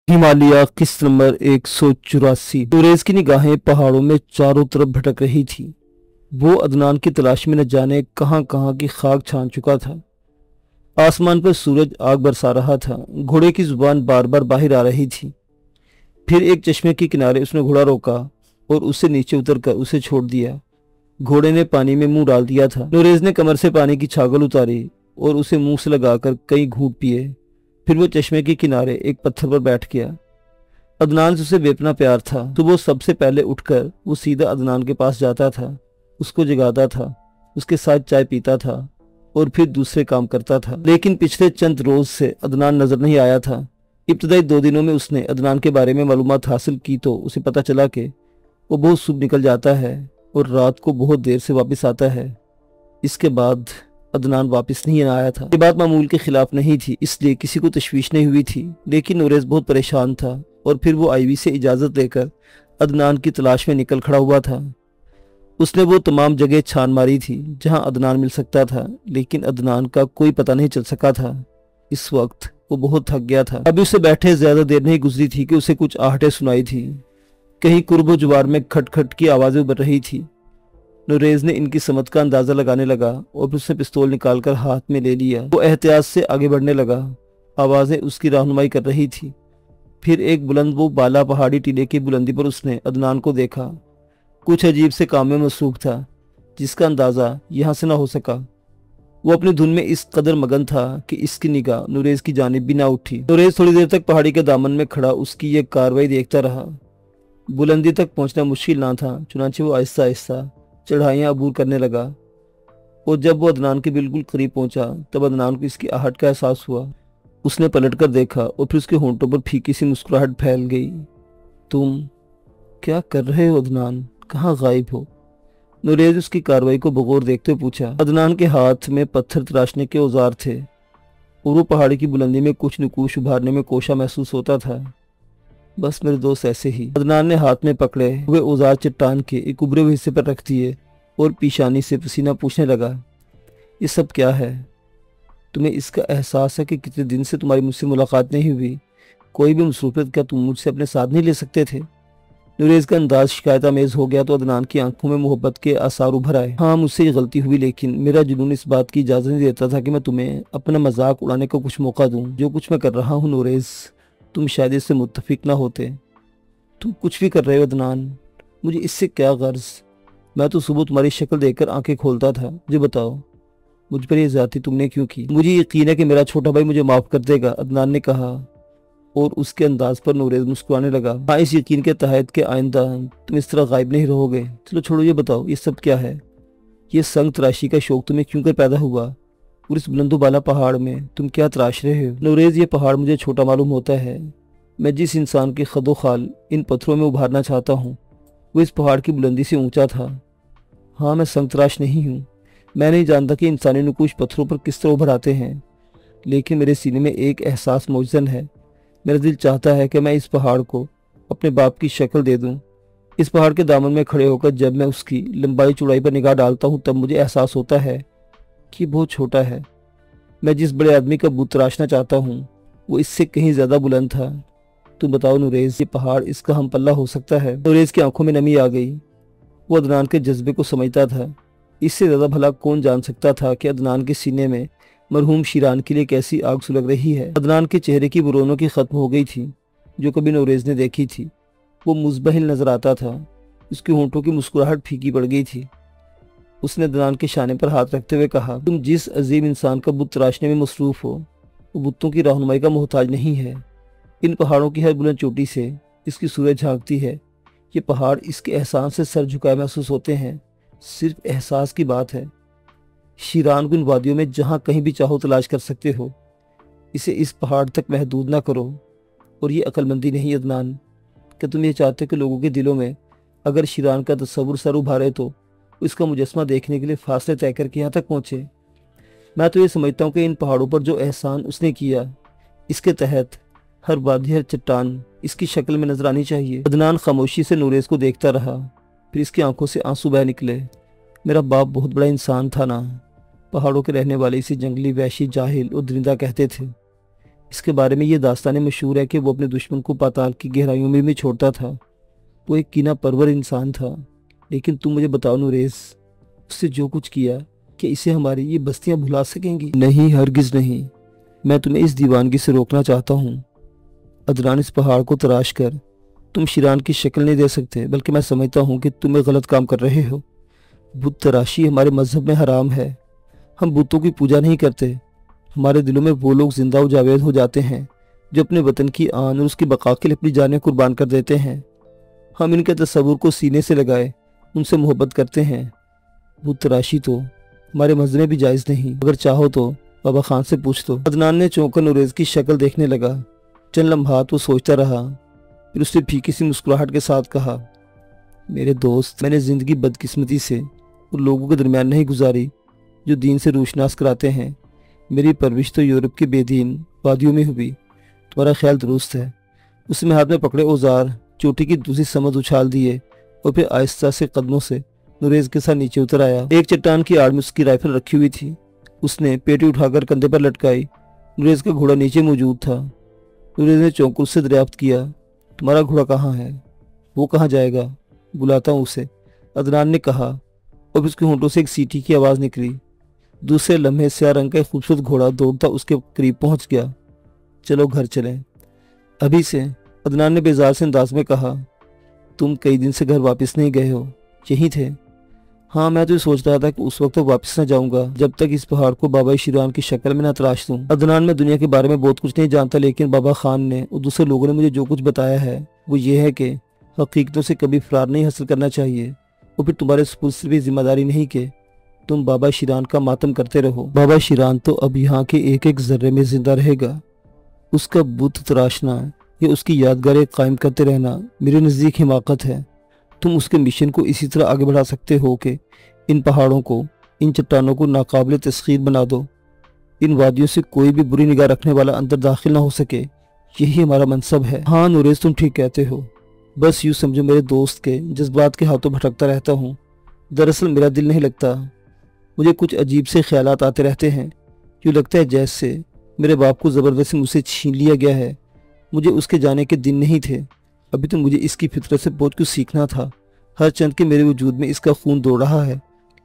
हिमालय किस्त नंबर 184। नूरेज की निगाहें पहाड़ों में चारों तरफ भटक रही थी। वो अदनान की तलाश में न जाने कहां कहां की खाक छान चुका था। आसमान पर सूरज आग बरसा रहा था। घोड़े की जुबान बार बार बाहर आ रही थी। फिर एक चश्मे के किनारे उसने घोड़ा रोका और उससे नीचे उतरकर उसे छोड़ दिया। घोड़े ने पानी में मुंह डाल दिया था। नूरेज ने कमर से पानी की छागल उतारी और उसे मुंह से लगाकर कई घूंट पिए। फिर वो चश्मे के किनारे एक पत्थर पर बैठ गया। अदनान से उसे बेपना प्यार था, तो वो सबसे पहले उठकर वो सीधा अदनान के पास जाता था, उसको जगाता था, उसके साथ चाय पीता था और फिर दूसरे काम करता था। लेकिन पिछले चंद रोज से अदनान नजर नहीं आया था। इब्तदाई 2 दिनों में उसने अदनान के बारे में मालूमात हासिल की तो उसे पता चला कि वो बहुत सुबह निकल जाता है और रात को बहुत देर से वापस आता है। इसके बाद अदनान वापस नहीं आया था। ये बात मामूल के खिलाफ नहीं थी, इसलिए किसी को तशवीश नहीं हुई थी। लेकिन नूरेज बहुत परेशान था और फिर वो आईवी से इजाज़त लेकर अदनान की तलाश में निकल खड़ा हुआ था। उसने वो तमाम जगह छान मारी थी जहां अदनान मिल सकता था, लेकिन अदनान का कोई पता नहीं चल सका था। इस वक्त वो बहुत थक गया था। अभी उसे बैठे ज्यादा देर नहीं गुजरी थी कि उसे कुछ आहटें सुनाई थी। कहीं कुर्बो जुबार में खटखट की आवाजें उभर रही थी। नूरेज ने इनकी समत का अंदाजा लगाने लगा और फिर उसने पिस्तौल निकालकर हाथ में ले लिया। वो एहतियात से आगे बढ़ने लगा। आवाजें उसकी रहनुमाई कर रही थी। फिर एक बुलंद वो बाला पहाड़ी टीले की बुलंदी पर उसने अदनान को देखा। कुछ अजीब से काम में मसरूफ था, जिसका अंदाजा यहाँ से ना हो सका। वो अपनी धुन में इस कदर मगन था कि इसकी निगाह नूरेज की जानिब भी ना उठी। नूरेज थोड़ी देर तक पहाड़ी के दामन में खड़ा उसकी ये कार्रवाई देखता रहा। बुलंदी तक पहुंचना मुश्किल ना था, चुनांचे वो आहिस्ता आहिस्ता चढ़ाइयाँ अबूर करने लगा। और जब वो अदनान के बिल्कुल करीब पहुंचा तब अदनान को इसकी आहट का एहसास हुआ। उसने पलटकर देखा और फिर उसके होंठों पर फीकी सी मुस्कुराहट फैल गई। तुम क्या कर रहे हो अदनान? कहाँ गायब हो? नूरेज उसकी कार्रवाई को बगौर देखते हुए पूछा। अदनान के हाथ में पत्थर तराशने के औजार थे और वो पहाड़ी की बुलंदी में कुछ नकूश उभारने में कोशा महसूस होता था। बस मेरे दोस्त ऐसे ही। अदनान ने हाथ में पकड़े हुए औजार चट्टान के एक उभरे हुए हिस्से पर रख दिए और पेशानी से पसीना पूछने लगा। ये सब क्या है? तुम्हें इसका एहसास है कि कितने दिन से तुम्हारी मुझसे मुलाकात नहीं हुई? कोई भी मसरूफियत क्या तुम मुझसे अपने साथ नहीं ले सकते थे? नूरेज का अंदाज शिकायत आमेज हो गया तो अदनान की आंखों में मोहब्बत के आसार उभर आए। हाँ, मुझसे ये गलती हुई, लेकिन मेरा जुनून इस बात की इजाजत नहीं देता था कि मैं तुम्हें अपना मजाक उड़ाने का कुछ मौका दूं। जो कुछ मैं कर रहा हूँ नूरेज, तुम शायद इससे मुत्तफिक ना होते। तुम कुछ भी कर रहे हो अदनान, मुझे इससे क्या गर्ज? मैं तो सुबह तुम्हारी शक्ल देखकर आंखें खोलता था। मुझे बताओ, मुझ पर ये ज्यादती तुमने क्यों की? मुझे यकीन है कि मेरा छोटा भाई मुझे माफ कर देगा, अदनान ने कहा और उसके अंदाज पर नूरेज मुस्कुराने लगा। हाँ, इस यकीन के तहत के आइंदा तुम इस तरह गायब नहीं रहोगे। चलो छोड़ो, ये बताओ ये सब क्या है? ये संग तराशी का शौक तुम्हें क्यों कर पैदा हुआ? और इस बुलंदो बाला पहाड़ में तुम क्या तराश रहे हो? नूरेज, ये पहाड़ मुझे छोटा मालूम होता है। मैं जिस इंसान के खदो खाल इन पत्थरों में उभारना चाहता हूँ वो इस पहाड़ की बुलंदी से ऊंचा था। हाँ, मैं संग तराश नहीं हूँ। मैं नहीं जानता कि इंसानी नकूश पत्थरों पर किस तरह उभर आते हैं, लेकिन मेरे सीने में एक एहसास मौजूद है। मेरा दिल चाहता है कि मैं इस पहाड़ को अपने बाप की शक्ल दे दूं। इस पहाड़ के दामन में खड़े होकर जब मैं उसकी लंबाई चौड़ाई पर निगाह डालता हूं तब मुझे एहसास होता है कि बहुत छोटा है। मैं जिस बड़े आदमी का बुत तराशना चाहता हूं वो इससे कहीं ज्यादा बुलंद था। तुम बताओ नूरेज, ये पहाड़ इसका हम पल्ला हो सकता है? नूरेज की आंखों में नमी आ गई। वो अदनान के जज्बे को समझता था। इससे ज्यादा भला कौन जान सकता था कि अदनान के सीने में मरहूम शीरान के लिए कैसी आग सुलग रही है। अदनान के चेहरे की वो रौनक खत्म हो गई थी जो कभी नूरेज ने देखी थी। वो मुज़बहिल नजर आता था। उसके होंठों की मुस्कुराहट फीकी पड़ गई थी। उसने अदनान के शाने पर हाथ रखते हुए कहा, तुम जिस अजीम इंसान का बुत तराशने में मसरूफ हो वो बुतों की रहनुमाई का मोहताज नहीं है। इन पहाड़ों की हर बुलंद चोटी से इसकी सूरज झांकती है। ये पहाड़ इसके एहसास से सर झुकाए महसूस होते हैं। सिर्फ एहसास की बात है। शीरान को इन वादियों में जहां कहीं भी चाहो तलाश कर सकते हो। इसे इस पहाड़ तक महदूद ना करो। और ये अक्लमंदी नहीं अदनान। क्या तुम ये चाहते हो कि लोगों के दिलों में अगर शीरान का तस्वुर सर उभारे तो इसका मुजस्मा देखने के लिए फासले तय करके यहाँ तक पहुँचे? मैं तो ये समझता हूँ कि इन पहाड़ों पर जो एहसान उसने किया, इसके तहत हर वादी हर चट्टान इसकी शक्ल में नजर आनी चाहिए। अदनान खामोशी से नूरेज को देखता रहा। फिर इसकी आंखों से आंसू बह निकले। मेरा बाप बहुत बड़ा इंसान था ना। पहाड़ों के रहने वाले इसे जंगली, वहशी, जाहिल और दरिंदा कहते थे। اس کے بارے میں یہ داستان مشہور ہے کہ وہ اپنے دشمن کو پاتال کی گہرائیوں میں چھوڑتا تھا۔ وہ ایک کینہ پرور انسان تھا۔ لیکن تم مجھے بتاؤ نوریز، اس سے جو کچھ کیا، کہ اسے ہماری یہ بستیاں بھلا سکیں گی؟ نہیں، ہرگز نہیں۔ میں تمہیں اس دیوانگی سے روکنا چاہتا ہوں۔ عدنان، اس پہاڑ کو تراش کر تم شیران کی شکل نہیں دے سکتے، بلکہ میں سمجھتا ہوں کہ تم ایک غلط کام کر رہے ہو۔ بت تراشی ہمارے مذہب میں حرام ہے۔ ہم بتوں کی پوجا نہیں کرتے۔ ہمارے دلوں میں وہ لوگ زندہ و جاوید ہو جاتے ہیں جو اپنے وطن کی آن اور اس کی بقا کے لیے اپنی جانیں قربان کر دیتے ہیں۔ ہم ان کے تصور کو سینے سے لگائے ان سے محبت کرتے ہیں۔ بت تراشی تو ہمارے مذہب میں بھی جائز نہیں۔ اگر چاہو تو بابا خان سے پوچھ لو۔ عدنان نے چونک کر نوریز کی شکل دیکھنے لگا۔ چند لمحات وہ سوچتا رہا، پھر اس نے پھیکی سی مسکراہٹ کے ساتھ کہا، میرے دوست، میں نے زندگی بدقسمتی سے ان لوگوں کے درمیان نہیں گزاری جو دین سے روشناس کراتے ہیں۔ میری پرورش تو یورپ کے بے دین وادیوں میں ہوئی۔ تمہارا خیال درست ہے۔ اس نے ہاتھ میں پکڑے اوزار چوٹی کی دوسری سمت اچھال دیے اور پھر آہستہ سے قدموں سے نوریز کے ساتھ نیچے اتر آیا۔ ایک چٹان کی آڑ میں اس کی رائفل رکھی ہوئی تھی۔ اس نے پیٹی اٹھا کر کندھے پر لٹکائی۔ نوریز کا گھوڑا نیچے موجود تھا۔ نوریز نے چونک اس سے دریافت کیا، تمہارا گھوڑا کہاں ہے؟ وہ کہاں جائے گا؟ بلاتا ہوں اسے، عدنان نے کہا، اور اس کے ہونٹوں سے ایک سیٹی کی آواز نکلی۔ دوسرے لمحے سیاہ رنگ کا ایک خوبصورت گھوڑا دوڑتا اس کے قریب پہنچ گیا۔ چلو گھر چلیں ابھی سے، عدنان نے بیزار سے انداز میں کہا۔ تم کئی دن سے گھر واپس نہیں گئے ہو، یہیں تھے؟ ہاں، میں تو یہ سوچ رہا تھا کہ اس وقت تک واپس نہ جاؤں گا جب تک اس پہاڑ کو بابا شیران کی شکل میں نہ تراش دوں۔ عدنان، میں دنیا کے بارے میں بہت کچھ نہیں جانتا، لیکن بابا خان نے اور دوسرے لوگوں نے مجھے جو کچھ بتایا ہے وہ یہ ہے کہ حقیقتوں سے کبھی فرار نہیں حاصل کرنا چاہیے، اور پھر تمہارے سپرد سے بھی ذمہ داری نہیں کہ تم بابا شیران کا ماتم کرتے رہو۔ بابا شیران تو اب یہاں کے ایک ایک ذرے میں زندہ رہے گا۔ اس کا بت تراشنا یا اس کی یادگاریں قائم کرتے رہنا میرے نزدیک حماقت ہے۔ تم اس کے مشن کو اسی طرح آگے بڑھا سکتے ہو کہ ان پہاڑوں کو، ان چٹانوں کو ناقابل تسخیر بنا دو۔ ان وادیوں سے کوئی بھی بری نگاہ رکھنے والا اندر داخل نہ ہو سکے۔ یہی ہمارا منصب ہے۔ ہاں نوریز، تم ٹھیک کہتے ہو۔ بس یوں سمجھو میرے دوست کے جذبات کے ہاتھوں بھٹکتا رہتا ہوں۔ دراصل میرا دل نہیں لگتا۔ مجھے کچھ عجیب سے خیالات آتے رہتے ہیں۔ یوں لگتا ہے جیسے میرے باپ کو زبردستی مجھ سے چھین لیا گیا ہے۔ مجھے اس کے جانے کے دن نہیں تھے۔ ابھی تو مجھے اس کی فطرت سے بہت کچھ سیکھنا تھا۔ ہر چند کے میرے وجود میں اس کا خون دوڑ رہا ہے،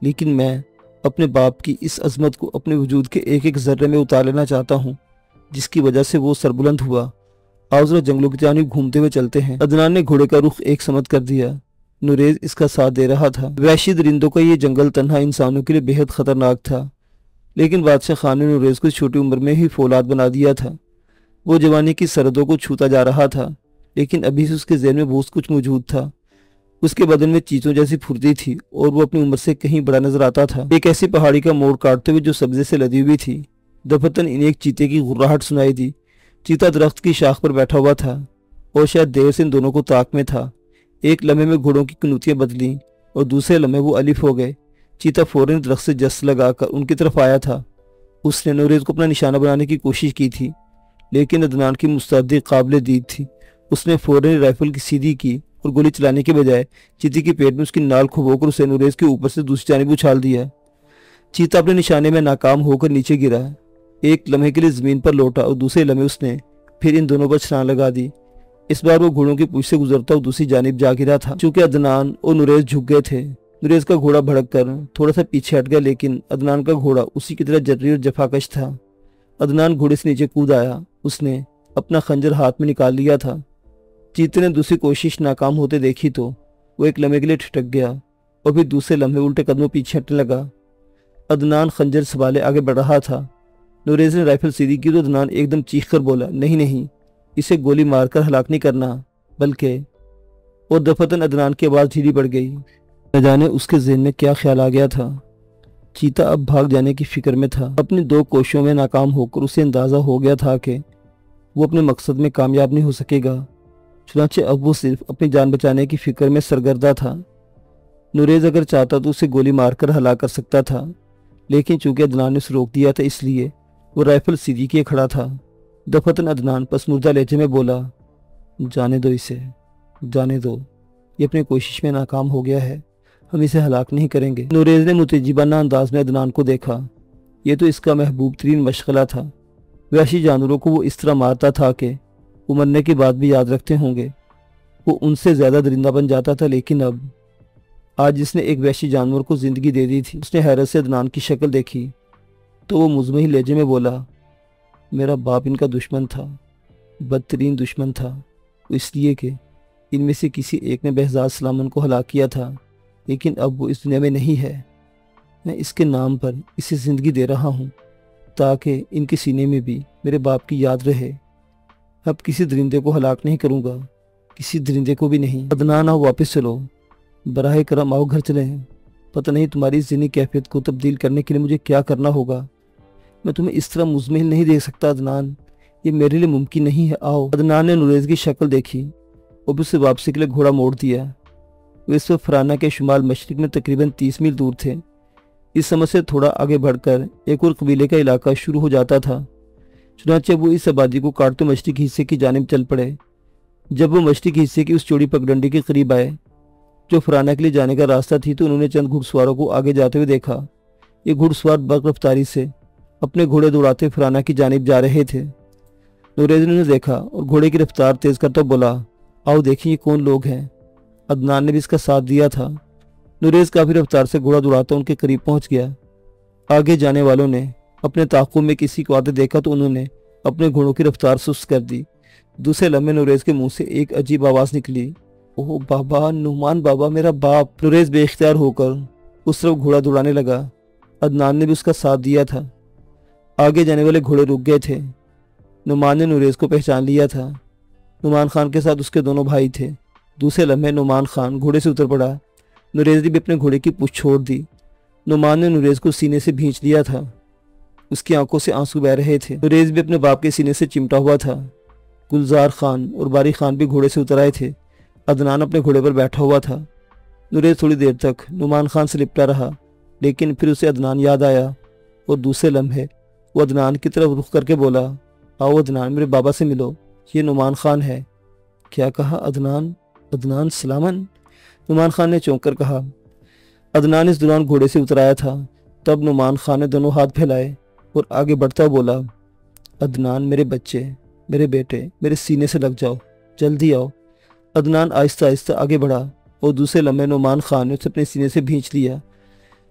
لیکن میں اپنے باپ کی اس عظمت کو اپنے وجود کے ایک ایک ذرے میں اتار لینا چاہتا ہوں جس کی وجہ سے وہ سربلند ہوا۔ آؤ ذرا جنگلوں کی جانب گھومتے ہوئے چلتے ہیں۔ عدنان نے گھوڑے کا رخ ایک سمت کر دیا۔ نوریز اس کا ساتھ دے رہا تھا۔ وحشی درندوں کا یہ جنگل تنہا انسانوں کے لیے بے حد خطرناک تھا، لیکن بادشاہ خان نے نوریز کو چھوٹی عمر میں ہی فولاد بنا دیا تھا۔ وہ جوانی کی سرحدوں کو چھوتا جا رہا تھا، لیکن ابھی سے اس کے ذہن میں بہت کچھ موجود تھا۔ اس کے بدن میں چیتوں جیسی پھرتی تھی اور وہ اپنی عمر سے کہیں بڑا نظر آتا تھا۔ ایک ایسی پہاڑی کا موڑ کاٹتے ہوئے جو سبزے سے لدی ہوئی تھی، دفتن انہیں ایک چیتے کی غراہٹ سنائی دی۔ چیتا درخت کی شاخ پر بیٹھا ہوا تھا اور شاید دیر سے ان دونوں کو طاق میں تھا۔ ایک لمحے میں گھوڑوں کی کنوتیاں بدلیں اور دوسرے لمحے وہ الف ہو گئے۔ چیتا فوراً درخت سے جس لگا کر ان کی طرف آیا تھا۔ اس نے نوریز کو اپنا نشانہ بنانے کی کوشش کی تھی، لیکن عدنان کی مستعدی قابل دید تھی۔ اس نے فوراً رائفل کی سیدھی کی اور گولی چلانے کے بجائے چیتے کے پیٹ میں اس کی نال کھبو کر اسے نوریز کے اوپر سے دوسری جانب اچھال دیا۔ چیتا اپنے نشانے میں ناکام ہو کر نیچے گرا۔ ایک لمحے کے لیے زمین پر لوٹا اور دوسرے لمحے اس نے پھر ان دونوں پر چھلانگ لگا دی۔ اس بار وہ گھوڑوں کی پوچھ سے گزرتا اور دوسری جانب جا گرا تھا۔ چونکہ عدنان اور نوریز جھک گئے تھے، نوریز کا گھوڑا بھڑک کر تھوڑا سا پیچھے ہٹ گیا، لیکن عدنان کا گھوڑا اسی کی طرح جرری اور جفاکش تھا۔ عدنان گھوڑے سے نیچے کود آیا۔ اس نے اپنا خنجر ہاتھ میں نکال لیا تھا۔ چیتے نے دوسری کوشش ناکام ہوتے دیکھی تو وہ ایک لمحے کے لیے ٹھٹک گیا اور پھر دوسرے لمحے الٹے قدموں پیچھے ہٹنے لگا۔ عدنان خنجر سنبھالے آگے بڑھ رہا تھا۔ نوریز نے رائفل سیدھی کی تو عدنان ایک دم چیخ کر بولا، نہیں نہیں، اسے گولی مار کر ہلاک نہیں کرنا، بلکہ، اور دفتن عدنان کی آواز ڈھیلی پڑ گئی۔ نہ جانے اس کے ذہن میں کیا خیال آ گیا تھا۔ چیتا اب بھاگ جانے کی فکر میں تھا۔ اپنی 2 کوششوں میں ناکام ہو کر اسے اندازہ ہو گیا تھا کہ وہ اپنے مقصد میں کامیاب نہیں ہو سکے گا۔ چنانچہ اب وہ صرف اپنی جان بچانے کی فکر میں سرگردہ تھا۔ نوریز اگر چاہتا تو اسے گولی مار کر ہلاک کر سکتا تھا، لیکن چونکہ عدنان نے اسے روک دیا تھا اس لیے وہ رائفل سیدھی کیے کھڑا تھا۔ دفتن عدنان پسمردہ لہجے میں بولا، جانے دو اسے، جانے دو، یہ اپنی کوشش میں ناکام ہو گیا ہے، ہم اسے ہلاک نہیں کریں گے۔ نوریز نے متعجبانہ انداز میں عدنان کو دیکھا۔ یہ تو اس کا محبوب ترین مشغلہ تھا۔ वहशी जानवरों को वो इस तरह मारता था कि वो मरने के बाद भी याद रखते होंगे। वो उनसे ज़्यादा दरिंदा बन जाता था। लेकिन अब आज जिसने एक वहशी जानवर को ज़िंदगी दे दी थी, उसने हैरत से अदनान की शक्ल देखी तो वो मुज़मही लहजे में बोला, मेरा बाप इनका दुश्मन था, बदतरीन दुश्मन था। वो इसलिए कि इनमें से किसी एक ने बहज़ाद सलामन को हलाक किया था, लेकिन अब वो इस दुनिया में नहीं है। मैं इसके नाम पर इसे ज़िंदगी दे रहा हूँ ताकि इनके सीने में भी मेरे बाप की याद रहे। अब किसी दरिंदे को हलाक नहीं करूँगा, किसी दरिंदे को भी नहीं। अदनान आओ वापस चलो, बराह करम आओ घर चलें। पता नहीं तुम्हारी ज़हनी कैफियत को तब्दील करने के लिए मुझे क्या करना होगा। मैं तुम्हें इस तरह मुज़मिल नहीं देख सकता अदनान, ये मेरे लिए मुमकिन नहीं है। आओ। अदनान ने नुरेज़ की शक्ल देखी और उससे वापसी के लिए घोड़ा मोड़ दिया। वो इस वक्त फराना के शुमाल मशरिक में तकरीबन 30 मील दूर थे। इस समय से थोड़ा आगे बढ़कर एक और कबीले का इलाका शुरू हो जाता था। चुनांचे वो इस आबादी को काटते मशरिकी हिस्से की जानिब चल पड़े। जब वो मशरिकी हिस्से की उस चौड़ी पगडंडी के करीब आए जो फराना के लिए जाने का रास्ता थी, तो उन्होंने चंद घुड़सवारों को आगे जाते हुए देखा। ये घुड़सवार बर्क रफ्तारी से अपने घोड़े दौड़ाते फराना की जानिब जा रहे थे। नुरेज़ ने देखा और घोड़े की रफ्तार तेज करता बोला, आओ देखिए ये कौन लोग हैं। अदनान ने भी इसका साथ दिया था। नुरेज़ काफ़ी रफ्तार से घोड़ा दौड़ाता उनके करीब पहुंच गया। आगे जाने वालों ने अपने ताक़ुब में किसी को आते देखा तो उन्होंने अपने घोड़ों की रफ्तार सुस्त कर दी। दूसरे लम्हे नुरेज़ के मुंह से एक अजीब आवाज़ निकली, ओह बाबा, नुमान बाबा, मेरा बाप। नुरेज़ बेख्तियार होकर उस तरफ घोड़ा दौड़ाने लगा। अदनान ने भी उसका साथ दिया था। आगे जाने वाले घोड़े रुक गए थे। नुमान ने नुरेज़ को पहचान लिया था। नुमान खान के साथ उसके दोनों भाई थे। दूसरे लम्हे नुमान खान घोड़े से उतर पड़ा। नुरेज़ ने भी अपने घोड़े की पूँछ छोड़ दी। नुमान ने नुरेज़ को सीने से भींच लिया था। उसकी आंखों से आंसू बह रहे थे। नुरेज़ भी अपने बाप के सीने से चिमटा हुआ था। गुलजार खान और बारी खान भी घोड़े से उतर आए थे। अदनान अपने घोड़े पर बैठा हुआ था। नुरेज़ थोड़ी देर तक नुमान खान से लिपटा रहा, लेकिन फिर उसे अदनान याद आया और दूसरे लम्हे वो अदनान की तरफ रुख करके बोला, आओ अदनान, मेरे बाबा से मिलो, ये नुमान खान है। क्या कहा अदनान? अदनान सलामन? नुमान खान ने चौंक कर कहा। अदनान इस दौरान घोड़े से उतर आया था। तब नुमान खान ने दोनों हाथ फैलाए और आगे बढ़ता बोला, अदनान मेरे बच्चे, मेरे बेटे, मेरे सीने से लग जाओ, जल्दी आओ। अदनान आहिस्ता आहिस्ता आगे बढ़ा और दूसरे लम्हे नुमान खान ने उसे अपने सीने से भींच लिया।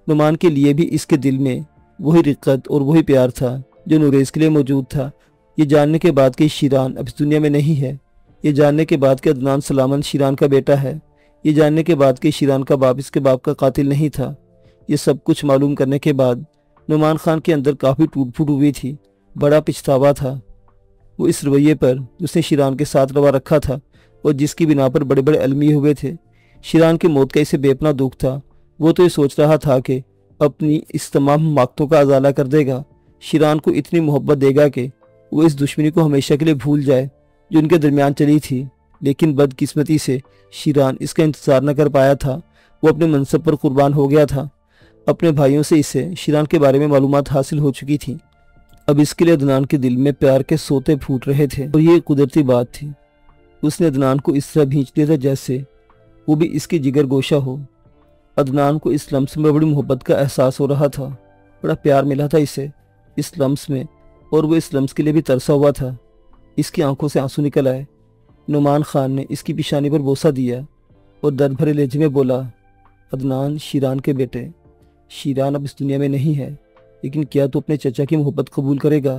नुमान के लिए भी इसके दिल में वही रिक्कत और वही प्यार था जो नुरेज़ के लिए मौजूद था। ये जानने के बाद कि शीरान अब इस दुनिया में नहीं है, ये जानने के बाद कि अदनान सलामन शीरान का बेटा है, ये जानने के बाद कि शीरान का बाप इसके बाप का कातिल नहीं था, ये सब कुछ मालूम करने के बाद नुमान खान के अंदर काफ़ी टूट फूट हुई थी। बड़ा पछतावा था वो इस रवैये पर जिसने शीरान के साथ रवा रखा था और जिसकी बिना पर बड़े बड़े अलमिए हुए थे। शीरान की मौत का इसे बेपना दुख था। वो तो ये सोच रहा था कि अपनी इस तमाम हमाकतों का अजाला कर देगा, शीरान को इतनी मोहब्बत देगा कि वो इस दुश्मनी को हमेशा के लिए भूल जाए जो उनके दरमियान चली थी। लेकिन बदकिस्मती से शीरान इसका इंतज़ार न कर पाया था। वो अपने मनसब पर कुर्बान हो गया था। अपने भाइयों से इसे शीरान के बारे में मालूमात हासिल हो चुकी थी। अब इसके लिए अदनान के दिल में प्यार के सोते फूट रहे थे और ये कुदरती बात थी। उसने अदनान को इस तरह भींच लिया था जैसे वो भी इसकी जिगर गोशा हो। अदनान को इस लम्स में बड़ी मोहब्बत का एहसास हो रहा था। बड़ा प्यार मिला था इसे इस लम्स में, और वो इस लम्स के लिए भी तरसा हुआ था। इसकी आंखों से आंसू निकल आए। नुमान खान ने इसकी पेशानी पर बोसा दिया और दर्द भरे लहजे में बोला, अदनान शीरान के बेटे, शीरान अब इस दुनिया में नहीं है, लेकिन क्या तू अपने चचा की मोहब्बत कबूल करेगा?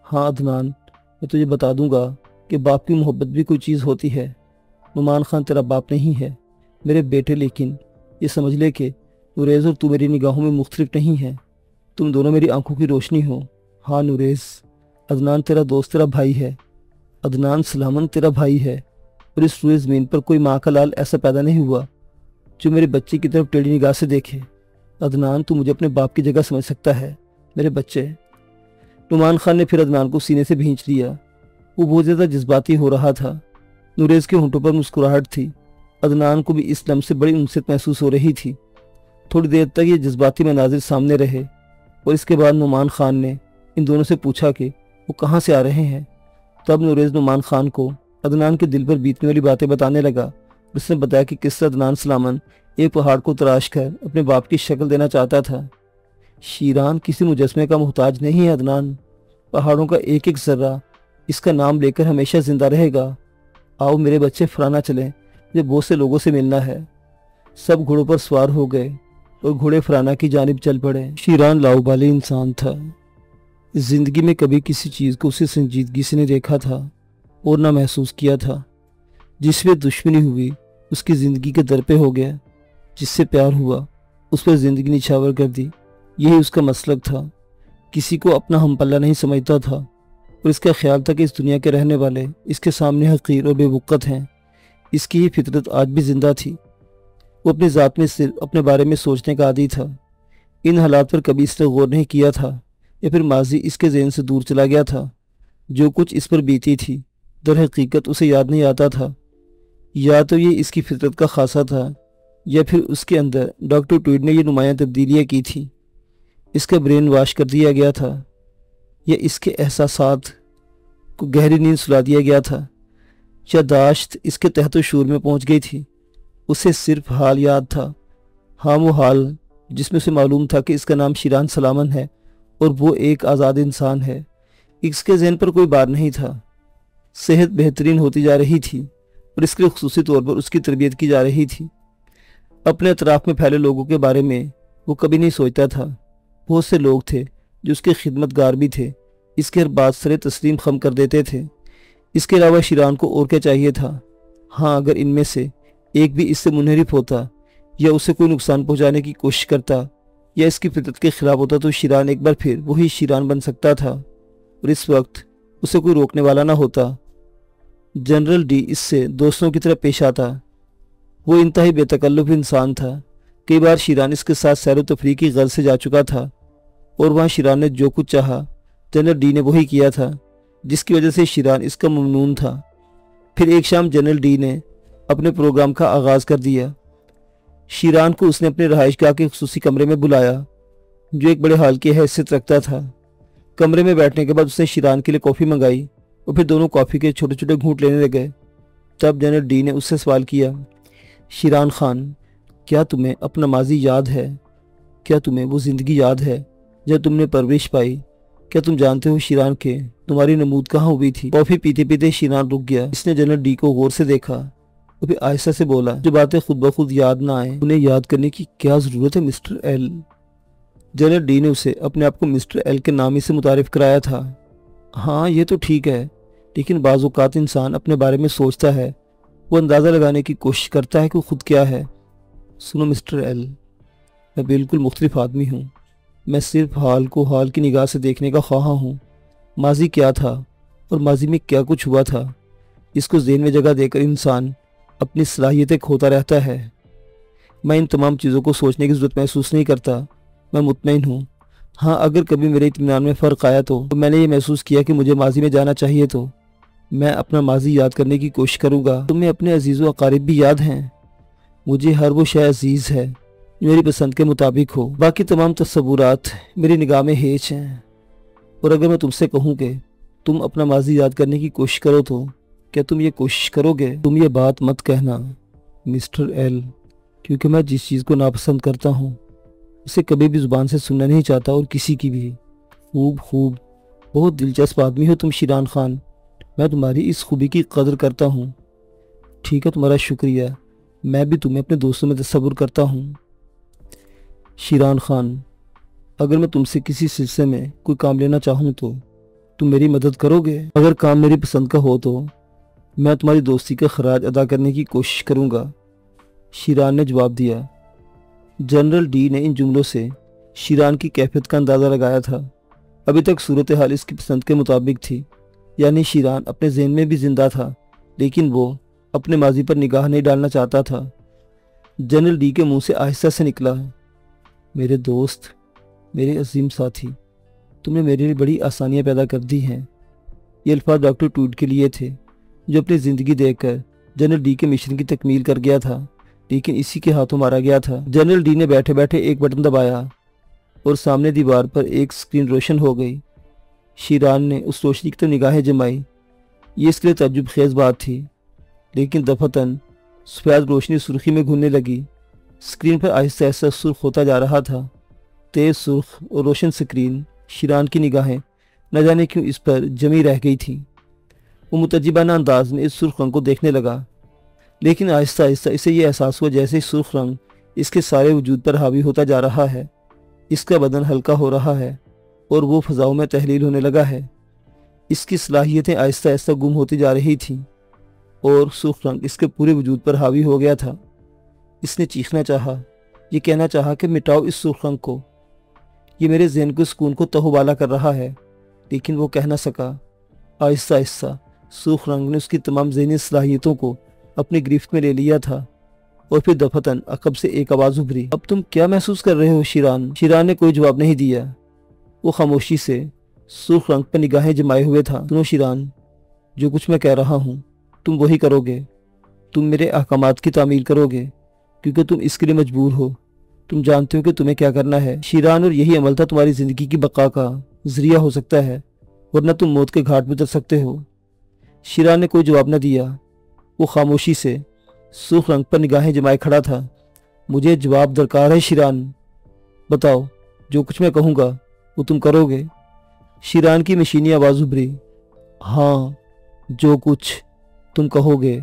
हाँ अदनान, मैं तुझे बता दूंगा कि बाप की मोहब्बत भी कोई चीज़ होती है। नुमान खान तेरा बाप नहीं है मेरे बेटे, लेकिन ये समझ ले कि नुरेज़ और तू मेरी निगाहों में मुख्तलिफ नहीं है। तुम दोनों मेरी आंखों की रोशनी हो। हाँ नुरेज़, अदनान तेरा दोस्त, तेरा भाई है। अदनान सलामन तेरा भाई है, और इस रूए ज़मीन पर कोई माँ का लाल ऐसा पैदा नहीं हुआ जो मेरे बच्चे की तरफ टेढ़ी निगाह से देखे। अदनान तू मुझे अपने बाप की जगह समझ सकता है मेरे बच्चे। नुमान खान ने फिर अदनान को सीने से भींच लिया। वो बहुत ज़्यादा जज्बाती हो रहा था। नुरेज़ के होंठों पर मुस्कुराहट थी। अदनान को भी इस लम्हे से बड़ी उनसत महसूस हो रही थी। थोड़ी देर तक ये जज्बाती मनाजिर सामने रहे और इसके बाद नुमान खान ने इन दोनों से पूछा कि वो कहाँ से आ रहे हैं। तब नुरेज़ नुमान खान को अदनान के दिल पर बीतने वाली बातें बताने लगा। उसने बताया कि किस तरह अदनान सलामन एक पहाड़ को तराश कर अपने बाप की शक्ल देना चाहता था। शीरान किसी मुजस्मे का मोहताज नहीं है अदनान, पहाड़ों का एक एक जर्रा इसका नाम लेकर हमेशा जिंदा रहेगा। आओ मेरे बच्चे, फराना चलें, मुझे बहुत से लोगों से मिलना है। सब घोड़ों पर सवार हो गए और घोड़े फराना की जानिब चल पड़े। शीरान लाउबाली इंसान था। जिंदगी में कभी किसी चीज़ को उसे संजीदगी से नहीं देखा था और ना महसूस किया था। जिसमें दुश्मनी हुई उसकी ज़िंदगी के दर पे हो गया, जिससे प्यार हुआ उस पर ज़िंदगी निछावर कर दी। यही उसका मसलक था। किसी को अपना हमपल्ला नहीं समझता था और इसका ख्याल था कि इस दुनिया के रहने वाले इसके सामने हकीर और बेवकूफ़ हैं। इसकी ही फितरत आज भी जिंदा थी। वो अपनी ज़ात में सिर्फ अपने बारे में सोचने का आदी था। इन हालात पर कभी इसने गौर नहीं किया था या फिर माजी इसके ज़हन से दूर चला गया था। जो कुछ इस पर बीती थी दर हकीकत उसे याद नहीं आता था। या तो ये इसकी फितरत का खासा था या फिर उसके अंदर डॉक्टर ट्वीड ने ये नुमायाँ तब्दीलियाँ की थी। इसका ब्रेन वॉश कर दिया गया था या इसके एहसासात को गहरी नींद सुला दिया गया था। यादाश्त इसके तहत शूर में पहुंच गई थी। उसे सिर्फ हाल याद था। हाँ, वो हाल जिसमें उसे मालूम था कि इसका नाम शीरान सलामन है और वो एक आज़ाद इंसान है। इसके ज़हन पर कोई बार नहीं था। सेहत बेहतरीन होती जा रही थी और इसके लिए खुसूसी तौर पर उसकी तरबियत की जा रही थी। अपने अतराफ में फैले लोगों के बारे में वो कभी नहीं सोचता था। बहुत से लोग थे जो उसके खिदमतगार भी थे। इसके हर बात सरे तस्लीम खम कर देते थे। इसके अलावा शीरान को और क्या चाहिए था? हाँ, अगर इनमें से एक भी इससे मुनहरिफ होता या उसे कोई नुकसान पहुंचाने की कोशिश करता या इसकी फितरत के खिलाफ होता तो शीरान एक बार फिर वही शीरान बन सकता था और इस वक्त उसे कोई रोकने वाला ना होता। जनरल डी इससे दोस्तों की तरह पेश आता। वो इंतहाई बेतकल्लुफ़ इंसान था। कई बार शीरान इसके साथ सैर व तफरीह की गर्ज से जा चुका था और वहाँ शीरान ने जो कुछ चाहा जनरल डी ने वही किया था, जिसकी वजह से शीरान इसका ममनून था। फिर एक शाम जनरल डी ने अपने प्रोग्राम का आगाज़ कर दिया। शीरान को उसने अपने रहायशगाह के खुसूसी कमरे में बुलाया जो एक बड़े हाल की हैसियत रखता था। कमरे में बैठने के बाद उसने शीरान के लिए कॉफ़ी मंगाई और फिर दोनों कॉफ़ी के छोटे छोटे घूंट लेने लगे। तब जनरल डी ने उससे सवाल किया, शीरान खान, क्या तुम्हें अपना माजी याद है? क्या तुम्हें वो ज़िंदगी याद है जब तुमने परवरिश पाई? क्या तुम जानते हो शीरान के तुम्हारी नमूद कहाँ हुई थी? कॉफ़ी पीते पीते शीरान रुक गया। इसने जनरल डी को गौर से देखा और फिर आहिस्ता से बोला, जो बातें खुद ब खुद याद ना आए उन्हें याद करने की क्या ज़रूरत है मिस्टर एल? जनरल डी ने उसे अपने आप को मिस्टर एल के नाम ही से मुतारिफ कराया था। हाँ, ये तो ठीक है, लेकिन बाज़ औक़ात इंसान अपने बारे में सोचता है, वो अंदाज़ा लगाने की कोशिश करता है कि वो खुद क्या है। सुनो मिस्टर एल, मैं बिल्कुल मुख्तलिफ आदमी हूँ। मैं सिर्फ हाल को हाल की निगाह से देखने का ख्वाहा हूँ। माजी क्या था और माजी में क्या कुछ हुआ था, इसको ज़हन में जगह देकर इंसान अपनी सलाहियतें खोता रहता है। मैं इन तमाम चीज़ों को सोचने की ज़रूरत महसूस नहीं करता। मैं मुतमईन हूँ। हाँ, अगर कभी मेरे इत्मीनान में फ़र्क आया तो मैंने ये महसूस किया कि मुझे माजी में जाना चाहिए तो मैं अपना माजी याद करने की कोशिश करूँगा। तुम्हें अपने अजीज़ व अकारिब भी याद हैं? मुझे हर वो शय अजीज़ है जो मेरी पसंद के मुताबिक हो। बाकी तमाम तस्वुरात मेरी निगाह में हेच हैं। और अगर मैं तुमसे कहूँ कि तुम अपना माजी याद करने की कोशिश करो तो क्या तुम ये कोशिश करोगे? तुम ये बात मत कहना मिस्टर एल, क्योंकि मैं जिस चीज़ को नापसंद करता हूँ उसे कभी भी ज़ुबान से सुनना नहीं चाहता, और किसी की भी। खूब, बहुत दिलचस्प आदमी हो तुम शीरान खान। मैं तुम्हारी इस खूबी की कदर करता हूँ। ठीक है, तुम्हारा शुक्रिया। मैं भी तुम्हें अपने दोस्तों में तसव्वुर करता हूँ। शीरान खान, अगर मैं तुमसे किसी सिलसिले में कोई काम लेना चाहूँ तो तुम मेरी मदद करोगे? अगर काम मेरी पसंद का हो तो मैं तुम्हारी दोस्ती का खराज अदा करने की कोशिश करूँगा, शीरान ने जवाब दिया। जनरल डी ने इन जुमलों से शीरान की कैफियत का अंदाज़ा लगाया था। अभी तक सूरत हाल इसकी पसंद के मुताबिक थी, यानी शीरान अपने ज़हन में भी जिंदा था, लेकिन वो अपने माजी पर निगाह नहीं डालना चाहता था। जनरल डी के मुंह से आहिस्ता से निकला, मेरे दोस्त, मेरे अजीम साथी, तुमने मेरे लिए बड़ी आसानियाँ पैदा कर दी हैं। ये अल्फाज डॉक्टर ट्वीड के लिए थे, जो अपनी ज़िंदगी देकर जनरल डी के मिशन की तकमील कर गया था, लेकिन इसी के हाथों मारा गया था। जनरल डी ने बैठे बैठे एक बटन दबाया और सामने दीवार पर एक स्क्रीन रोशन हो गई। शीरान ने उस रोशनी की तरफ निगाहें जमाई। ये इसके लिए ताज्जुब खेज बात थी, लेकिन दफतन सफ़ेद रोशनी सुर्खी में घूमने लगी। स्क्रीन पर आहिस्ता आहिस्ता सुर्ख होता जा रहा था। तेज़ सुर्ख और रोशन स्क्रीन शीरान की निगाहें نہ جانے کیوں اس پر جمی رہ گئی تھی۔ وہ متعجبانہ انداز میں اس سرخ رنگ کو دیکھنے لگا، لیکن آہستہ آہستہ اسے یہ احساس ہوا جیسے سرخ رنگ اس کے سارے وجود پر حاوی ہوتا جا رہا ہے۔ اس کا بدن ہلکا ہو رہا ہے اور وہ فضاؤں میں تحلیل ہونے لگا ہے۔ اس کی صلاحیتیں آہستہ آہستہ گم ہوتی جا رہی تھیں اور سرخ رنگ اس کے پورے وجود پر حاوی ہو گیا تھا۔ اس نے چیخنا چاہا، یہ کہنا چاہا کہ مٹاؤ اس سرخ رنگ کو، یہ میرے ذہن کے سکون کو تہو بالا کر رہا ہے، لیکن وہ کہہ نہ سکا۔ آہستہ آہستہ سرخ رنگ نے اس کی تمام ذہنی صلاحیتوں کو اپنی گرفت میں لے لیا تھا اور پھر دفتن عقب سے ایک آواز ابھری، اب تم کیا محسوس کر رہے ہو شیران؟ شیران نے کوئی جواب نہیں دیا، وہ خاموشی سے سرخ رنگ پر نگاہیں جمائے ہوئے تھا۔ سنو شیران، جو کچھ میں کہہ رہا ہوں تم وہی کرو گے، تم میرے احکامات کی تعمیل کرو گے کیونکہ تم اس کے لیے مجبور ہو، تم جانتے ہو کہ تمہیں کیا کرنا ہے شیران، اور یہی عمل تھا تمہاری زندگی کی بقا کا ذریعہ ہو سکتا ہے، ورنہ تم موت کے گھاٹ میں اتر سکتے ہو۔ شیران نے کوئی جواب نہ دیا، وہ خاموشی سے سرخ رنگ پر نگاہیں جمائے کھڑا تھا۔ مجھے جواب درکار ہے شیران، بتاؤ جو کچھ میں کہوں گا وہ تم کرو گے؟ شیران کی مشینی آواز ابھری، ہاں جو کچھ تم کہو گے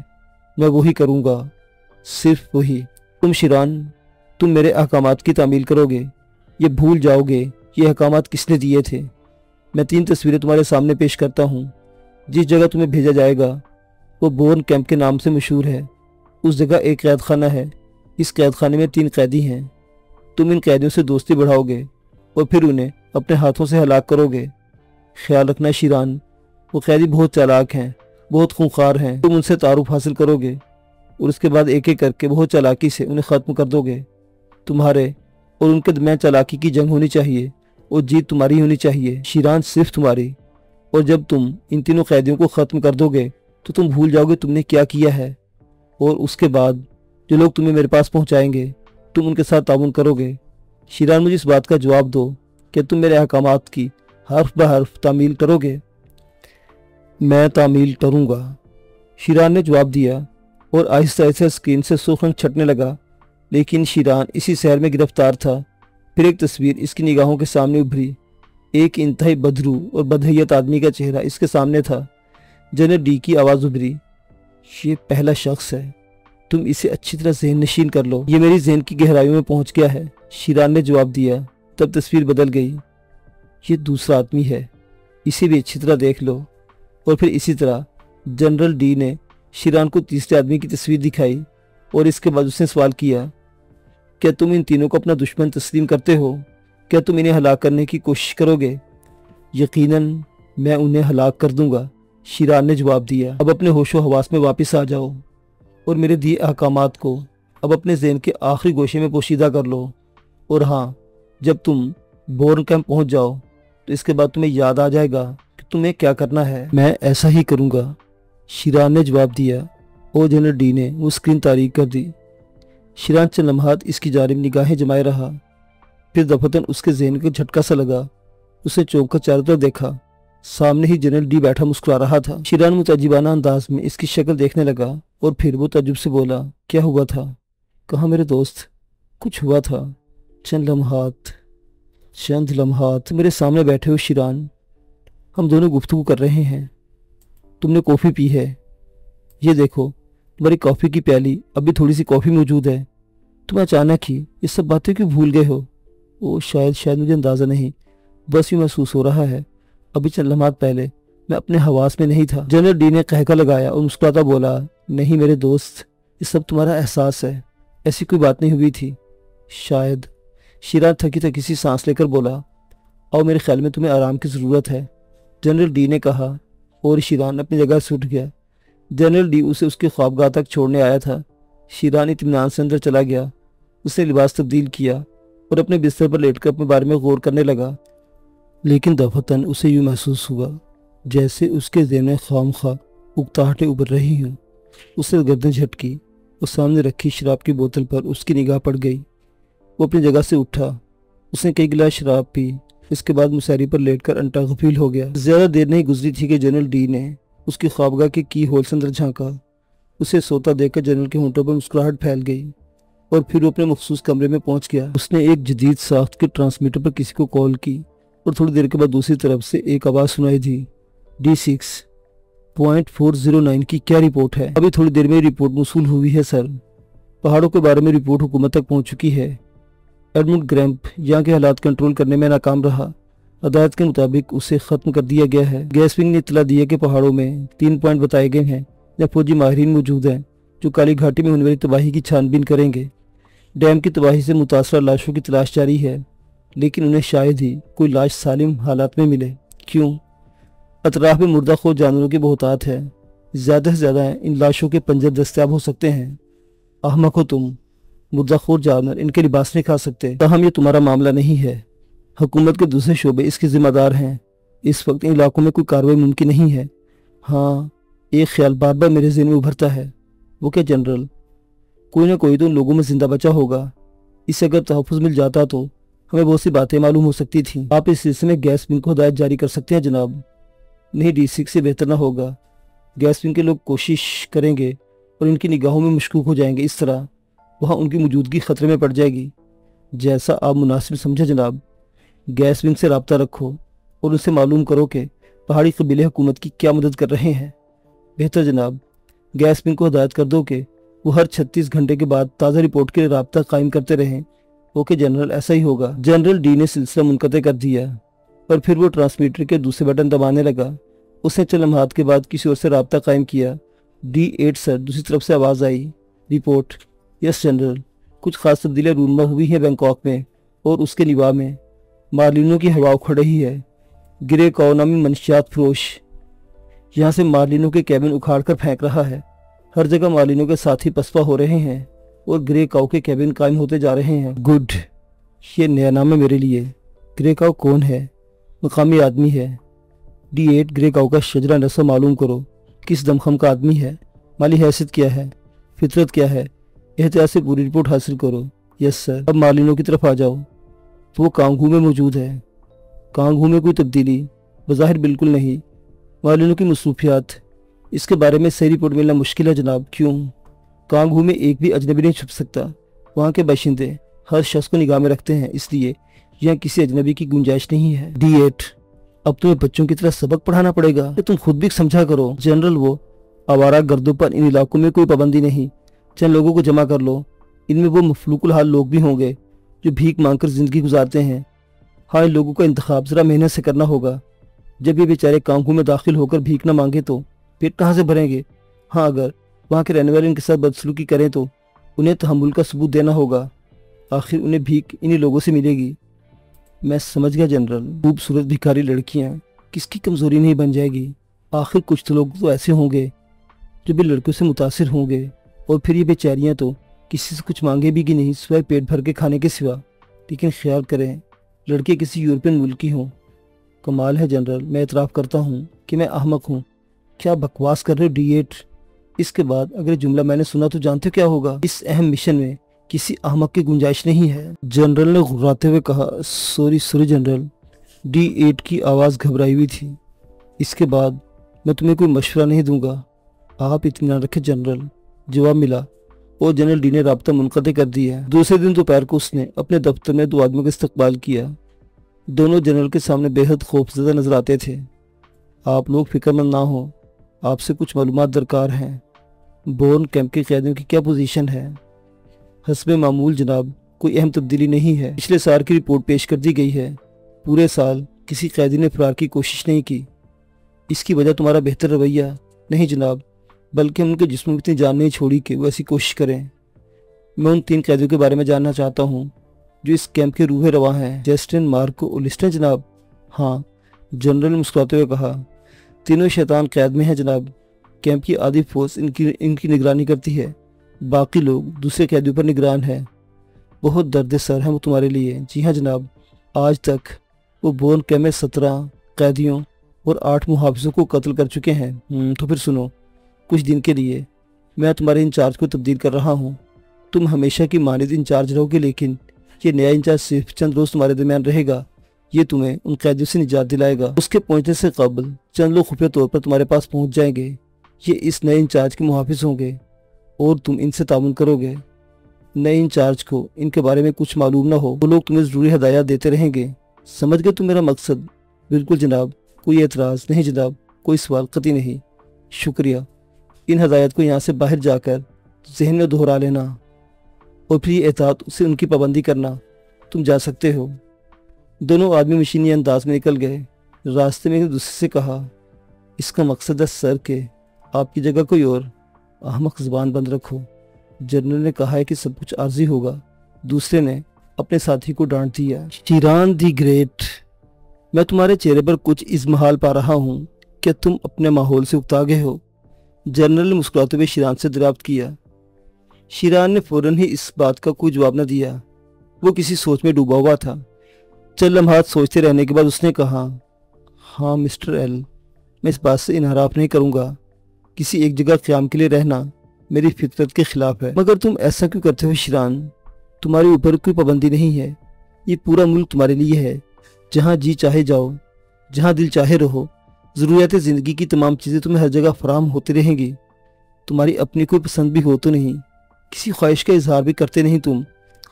میں وہی کروں گا، صرف وہی۔ تم شیران، تم میرے احکامات کی تعمیل کرو گے، یہ بھول جاؤ گے یہ احکامات کس نے دیے تھے۔ میں 3 تصویریں تمہارے سامنے پیش کرتا ہوں۔ جس جگہ تمہیں بھیجا جائے گا وہ بورن کیمپ کے نام سے مشہور ہے۔ اس جگہ ایک قید خانہ ہے، اس قید خانے میں 3 قیدی ہیں۔ تم ان قیدیوں سے دوستی بڑھاؤ گے اور پھر انہیں اپنے ہاتھوں سے ہلاک کرو گے۔ خیال رکھنا شیران، وہ قیدی بہت چالاک ہیں، بہت خونخوار ہیں۔ تم ان سے تعارف حاصل کرو گے اور اس کے بعد ایک ایک کر کے بہت چالاکی سے انہیں ختم کر دو گے۔ تمہارے اور ان کے درمیان چالاکی کی جنگ ہونی چاہیے اور جیت تمہاری ہونی چاہیے شیران، صرف تمہاری۔ اور جب تم ان تینوں قیدیوں کو ختم کر دو گے تو تم بھول جاؤ گے تم نے کیا کیا ہے، اور اس کے بعد جو لوگ تمہیں میرے پاس پہنچائیں گے تم ان کے ساتھ تعاون کرو گے۔ شیران، مجھے اس بات کا جواب دو کہ تم میرے احکامات کی حرف بحرف تعمیل کرو گے؟ میں تعمیل کروں گا، شیران نے جواب دیا اور آہستہ آہستہ اسکرین سے سرخ رنگ چھٹنے لگا، لیکن شیران اسی سیر میں گرفتار تھا۔ پھر ایک تصویر اس کی نگاہوں کے سامنے ابھری، ایک انتہائی بدرو اور بدہیت آدمی کا چہرہ اس کے سامنے تھا۔ جنرل ڈی کی آواز ابھری، یہ پہلا شخص ہے، تم اسے اچھی طرح ذہن نشین کر لو، یہ میری ذہن کی گہرائیوں میں پہنچ گیا ہے، شیران نے جواب دیا۔ تب تصویر بدل گئی، یہ دوسرا آدمی ہے، اسے بھی اچھی طرح دیکھ لو۔ اور پھر اسی طرح جنرل ڈی نے شیران کو تیسرے آدمی کی تصویر دکھائی اور اس کے بعد اس نے سوال کیا، کیا تم ان تینوں کو اپنا دشمن تسلیم کرتے ہو؟ کیا تم انہیں ہلاک کرنے کی کوشش کرو گے؟ یقیناً میں انہیں ہلاک کر دوں گا، شیران نے جواب دیا۔ اب اپنے ہوش و حواس میں واپس آ جاؤ اور میرے دیے احکامات کو اب اپنے ذہن کے آخری گوشے میں پوشیدہ کر لو، اور ہاں، جب تم بورن کیمپ پہنچ جاؤ تو اس کے بعد تمہیں یاد آ جائے گا کہ تمہیں کیا کرنا ہے۔ میں ایسا ہی کروں گا، شیران نے جواب دیا اور جنرل ڈی نے وہ اسکرین تاریک کر دی۔ شیران چند لمحات اس کی جانب نگاہیں جمائے رہا، پھر دفتن اس کے ذہن کو جھٹکا سا لگا۔ اسے چونک کر چاروں طرف دیکھا، سامنے ہی جنرل ڈی بیٹھا مسکرا رہا تھا۔ شیران متعجبانہ انداز میں اس کی شکل دیکھنے لگا اور پھر وہ تعجب سے بولا، کیا ہوا تھا؟ کہاں میرے دوست؟ کچھ ہوا تھا، چند لمحات میرے سامنے بیٹھے ہو شیران، ہم دونوں گفتگو کر رہے ہیں، تم نے کافی پی ہے، یہ دیکھو تمہاری کافی کی پیالی، ابھی تھوڑی سی کافی موجود ہے، تم اچانک ہی یہ سب باتیں کیوں بھول گئے ہو؟ وہ شاید مجھے اندازہ نہیں، بس یوں محسوس ہو رہا ہے، ابھی چند لمحات پہلے میں اپنے حواس میں نہیں تھا۔ جنرل ڈی نے قہقہ لگایا اور مسکراتا بولا، نہیں میرے دوست، یہ سب تمہارا احساس ہے، ایسی کوئی بات نہیں ہوئی تھی شاید۔ شیران تھکی سی سانس لے کر بولا، اور میرے خیال میں تمہیں آرام کی ضرورت ہے، جنرل ڈی نے کہا، اور شیران اپنی جگہ سے اٹھ گیا۔ جنرل ڈی اسے اس کی خوابگاہ تک چھوڑنے آیا تھا۔ شیران اطمینان سے اندر چلا گیا، اس نے لباس تبدیل کیا اور اپنے بستر پر لیٹ کر اپنے بارے میں غور کرنے لگا، لیکن دفتن اسے یوں محسوس ہوا جیسے اس کے ذہن میں خواہ اکتاہٹیں ابھر رہی ہوں۔ اس نے گردن جھٹکی اور سامنے رکھی شراب کی بوتل پر اس کی نگاہ پڑ گئی۔ وہ اپنی جگہ سے اٹھا، اس نے کئی گلاس شراب پی، اس کے بعد مساری پر لیٹ کر انٹا غفیل ہو گیا۔ زیادہ دیر نہیں گزری تھی کہ جنرل ڈی نے اس کی خوابگاہ کے کی ہول سے اندر جھانکا۔ اسے سوتا دیکھ کر جنرل کے ہونٹوں پر مسکراہٹ پھیل گئی اور پھر وہ اپنے مخصوص کمرے میں پہنچ گیا۔ اس نے ایک جدید ساخت کے ٹرانسمیٹر پر کسی کو کال کی और थोड़ी देर के बाद दूसरी तरफ से एक आवाज़ सुनाई दी, D6.409 की क्या रिपोर्ट है? अभी थोड़ी देर में रिपोर्ट मौसूल हुई है सर। पहाड़ों के बारे में रिपोर्ट हुकूमत तक पहुंच चुकी है। एडमंड ग्रैम्प यहाँ के हालात कंट्रोल करने में नाकाम रहा। अदालत के मुताबिक उसे ख़त्म कर दिया गया है। गैस विंग ने इतला दी है कि पहाड़ों में 3 पॉइंट बताए गए हैं जहाँ फौजी माहिरीन मौजूद हैं जो काली घाटी में होने वाली तबाही की छानबीन करेंगे। डैम की तबाही से मुतासरा लाशों की तलाश जारी है, लेकिन उन्हें शायद ही कोई लाश सालिम हालात में मिले। क्यों? अतराफ में मुर्दाखोर जानवरों की बहुतात है। ज़्यादा से ज़्यादा इन लाशों के पंजर दस्तयाब हो सकते हैं। अहमक हो तुम, मुर्दाखोर जानवर इनके लिबास नहीं खा सकते। ताहम ये तुम्हारा मामला नहीं है। हुकूमत के दूसरे शोबे इसके जिम्मेदार हैं। इस वक्त इन इलाकों में कोई कार्रवाई मुमकिन नहीं है। हाँ, एक ख्याल बार बार मेरे ज़हन में उभरता है। वो क्या जनरल, कोई ना कोई तो उन लोगों में जिंदा बचा होगा। इससे अगर तहफ़्फ़ुज़ मिल जाता तो हमें बहुत सी बातें मालूम हो सकती थीं। आप इस सिलसिले में गैस विंग को हदायत जारी कर सकते हैं जनाब। नहीं, D6 से बेहतर ना होगा। गैस विंग के लोग कोशिश करेंगे और इनकी निगाहों में मशकूक हो जाएंगे। इस तरह वहाँ उनकी मौजूदगी ख़तरे में पड़ जाएगी। जैसा आप मुनासिब समझे जनाब। गैस विंग से रब्ता रखो और उनसे मालूम करो कि पहाड़ी कबीले हुकूमत की क्या मदद कर रहे हैं। बेहतर जनाब, गैस विंग को हदायत कर दो कि वो हर 36 घंटे के बाद ताज़ा रिपोर्ट के लिए रब्ता कायम करते रहें। ओके जनरल, ऐसा ही होगा। जनरल डी ने सिलसिला मुनक़ते कर दिया और फिर वो ट्रांसमीटर के दूसरे बटन दबाने लगा। उसने चंद लम्हात के बाद किसी और से रब्ता कायम किया। D8 सर, दूसरी तरफ से आवाज़ आई। रिपोर्ट, यस जनरल, कुछ खास तब्दीलियाँ रूनमा हुई हैं बैंकॉक में और उसके निवाह में। मार्लिनों की हवा उखड़ रही है। गिरे काओ नामी मनशियात फरोश यहाँ से मार्लिनों के कैबिन उखाड़ कर फेंक रहा है। हर जगह मार्लिनों के साथी पसपा हो रहे हैं और ग्रे काओ के कैबिन कायम होते जा रहे हैं। गुड, ये नया नाम है मेरे लिए। ग्रे काओ कौन है? मकामी आदमी है। D8, ग्रे काओ का शजरा नस्ब मालूम करो। किस दमखम का आदमी है? माली हैसियत क्या है? फितरत क्या है? एहतियात से पूरी रिपोर्ट हासिल करो। Yes sir. अब मार्लिनों की तरफ आ जाओ। तो वो कांगू में मौजूद है। कांगू में कोई तब्दीली? बज़ाहिर बिल्कुल नहीं। मार्लिनों की मसरूफियात, इसके बारे में सही रिपोर्ट मिलना मुश्किल है जनाब। क्यों? कांगू में एक भी अजनबी नहीं छुप सकता। वहाँ के बाशिंदे हर शख्स को निगाह में रखते हैं, इसलिए यहाँ किसी अजनबी की गुंजाइश नहीं है। D8, अब तुम्हें बच्चों की तरह सबक पढ़ाना पड़ेगा। तुम खुद भी समझा करो। जनरल, वो आवारा गर्दों पर इन इलाकों में कोई पाबंदी नहीं। चंद लोगों को जमा कर लो। इनमें वो मफलूकुल हाल लोग भी होंगे जो भीख मांगकर जिंदगी गुजारते हैं। हाँ, इन लोगों का इंतखाब जरा मेहनत से करना होगा। जब ये बेचारे कांगू में दाखिल होकर भीख न मांगे तो पेट कहाँ से भरेंगे? हाँ, अगर वहाँ के रहने वाले इनके साथ बदसलूकी करें तो उन्हें तहम्मुल का सबूत देना होगा। आखिर उन्हें भीख इन्हीं लोगों से मिलेगी। मैं समझ गया जनरल। खूबसूरत भिखारी लड़कियाँ किसकी कमज़ोरी नहीं बन जाएगी। आखिर कुछ तो लोग तो ऐसे होंगे जो भी लड़कियों से मुतासिर होंगे, और फिर ये बेचारियाँ तो किसी से कुछ मांगे भी कि नहीं सिवाय पेट भर के खाने के सिवा। लेकिन ख्याल करें, लड़के किसी यूरोपियन मुल्क की हों। कमाल है जनरल, मैं इतराफ़ करता हूँ कि मैं अहमक हूँ। क्या बकवास कर रहे हो D8? इसके बाद अगर जुमला मैंने सुना तो जानते हो क्या होगा? इस अहम मिशन में किसी अहमक की गुंजाइश नहीं है। जनरल ने घुर्राते हुए कहा। Sorry general. D8 की आवाज़ घबराई हुई थी। इसके बाद मैं तुम्हें कोई मशवरा नहीं दूंगा। आप इत्मीनान रखें जनरल, जवाब मिला और जनरल डी ने राब्ता मुनक़ते कर दिया। दूसरे दिन दोपहर को उसने अपने दफ्तर में 2 आदमियों का इस्तकबाल किया। दोनों जनरल के सामने बेहद खौफज़दा नजर आते थे। आप लोग फिक्रमंद ना हो, आपसे कुछ मालूमात दरकार हैं। बोर्न कैंप के कैदियों की क्या पोजीशन है? हस्बे मामूल जनाब, कोई अहम तब्दीली नहीं है। पिछले साल की रिपोर्ट पेश कर दी गई है। पूरे साल किसी कैदी ने फरार की कोशिश नहीं की। इसकी वजह तुम्हारा बेहतर रवैया नहीं जनाब, बल्कि हम उनके जिस्म में इतनी जान नहीं छोड़ी कि वो ऐसी कोशिश करें। मैं उन 3 कैदियों के बारे में जानना चाहता हूँ जो इस कैंप के रूहे रवा हैं। जस्टिन, मार्को और लिस्टन जनाब। हाँ, जनरल ने मुस्कुराते हुए कहा। तीनों शैतान कैद में हैं जनाब। कैंप की आधी फौज इनकी निगरानी करती है। बाकी लोग दूसरे कैदियों पर निगरान हैं। बहुत दर्द सर है वो तुम्हारे लिए। जी हाँ जनाब, आज तक वो बोर्न कैंप में 17 कैदियों और 8 मुहाफिजों को कत्ल कर चुके हैं। तो फिर सुनो, कुछ दिन के लिए मैं तुम्हारे इंचार्ज को तब्दील कर रहा हूँ। तुम हमेशा की मानिद इंचार्ज रहोगे, लेकिन ये नया इंचार्ज सिर्फ चंद रोज तुम्हारे दरमियान रहेगा। ये तुम्हें उन कैदियों से निजात दिलाएगा। उसके पहुंचने से कबल चंद लोग खुफिया तौर पर तुम्हारे पास पहुंच जाएंगे। ये इस नए इंचार्ज के मुहाफिज होंगे और तुम इनसे ताउन करोगे। नए इंचार्ज को इनके बारे में कुछ मालूम ना हो, वो लोग तुम्हें ज़रूरी हदायत देते रहेंगे سمجھ گئے تم میرا مقصد؟ بالکل جناب، کوئی اعتراض نہیں جناب، کوئی سوال قطعی نہیں۔ شکریہ، ان ہدایات کو یہاں سے باہر جا کر ذہن میں دہرا لینا اور پھر یہ اطاعت سے ان کی پابندی کرنا۔ تم جا سکتے ہو۔ دونوں آدمی مشینی انداز میں نکل گئے۔ راستے میں ایک دوسرے سے کہا، اس کا مقصد ہے سر کہ آپ کی جگہ کوئی اور۔ احمق، زبان بند رکھو۔ جنرل نے کہا ہے کہ سب کچھ عارضی ہوگا۔ دوسرے نے اپنے ساتھی کو ڈانٹ دیا۔ شیران دی گریٹ، میں تمہارے چہرے پر کچھ اضمحال پا رہا ہوں کہ تم اپنے ماحول سے اکتا گئے ہو۔ جنرل نے مسکراتے ہوئے شیران سے دریافت کیا۔ شیران نے فوراً ہی اس بات کا کوئی جواب نہ دیا۔ وہ کسی سوچ میں ڈوبا ہوا تھا۔ چند لمحات سوچتے رہنے کے بعد اس نے کہا، ہاں مسٹر ایل، میں اس بات سے انحراف نہیں کروں گا۔ کسی ایک جگہ قیام کے لیے رہنا میری فطرت کے خلاف ہے۔ مگر تم ایسا کیوں کرتے ہو شیران؟ تمہارے اوپر کوئی پابندی نہیں ہے۔ یہ پورا ملک تمہارے لیے ہے۔ جہاں جی چاہے جاؤ، جہاں دل چاہے رہو۔ ضروریات زندگی کی تمام چیزیں تمہیں ہر جگہ فراہم ہوتی رہیں گی۔ تمہاری اپنی کوئی پسند بھی ہو تو نہیں، کسی خواہش کا اظہار بھی کرتے نہیں تم۔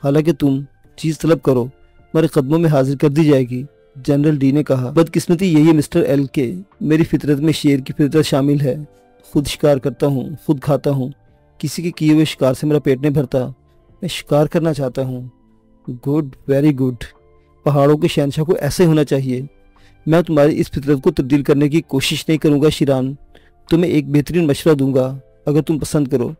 حالانکہ تم چیز طلب کرو، ہمارے قدموں میں حاضر کر دی جائے گی۔ جنرل ڈی نے کہا، بدقسمتی یہی ہے مسٹر ایل کہ میری فطرت میں شیر کی فطرت شامل ہے۔ خود شکار کرتا ہوں، خود کھاتا ہوں۔ کسی کے کیے ہوئے شکار سے میرا پیٹ نہیں بھرتا۔ میں شکار کرنا چاہتا ہوں۔ Good, very good. پہاڑوں کے شہنشاہ کو ایسے ہونا چاہیے۔ میں تمہاری اس فطرت کو تبدیل کرنے کی کوشش نہیں کروں گا شیران۔ تمہیں ایک بہترین مشورہ دوں گا اگر تم پسند کرو۔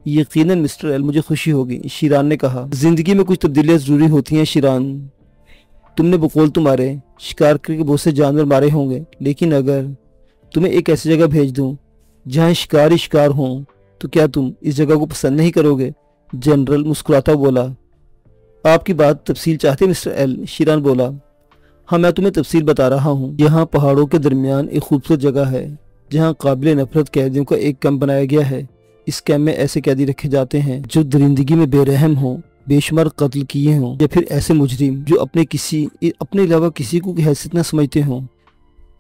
یقیناً مسٹر ایل، مجھے خوشی ہوگی، شیران نے کہا۔ زندگی میں کچھ تبدیلیاں ضروری ہوتی ہیں شیران۔ تم نے بقول تمہارے شکار کر کے بہت سے جانور مارے ہوں گے، لیکن اگر تمہیں ایک ایسی جگہ بھیج دوں جہاں شکار ہی شکار ہوں تو کیا تم اس جگہ کو پسند نہیں کرو گے؟ جنرل مسکراتا بولا۔ آپ کی بات تفصیل چاہتے مسٹر ایل؟ شیران بولا۔ ہاں، میں تمہیں تفصیل بتا رہا ہوں۔ یہاں پہاڑوں کے درمیان ایک خوبصورت جگہ ہے جہاں قابل نفرت قیدیوں کا ایک کیمپ بنایا گیا ہے۔ اس کیمپ میں ایسے قیدی رکھے جاتے ہیں جو درندگی میں بے رحم ہوں، بے شمار قتل کیے ہوں، یا پھر ایسے مجرم جو اپنے علاوہ کسی کو کی حیثیت نہ سمجھتے ہوں۔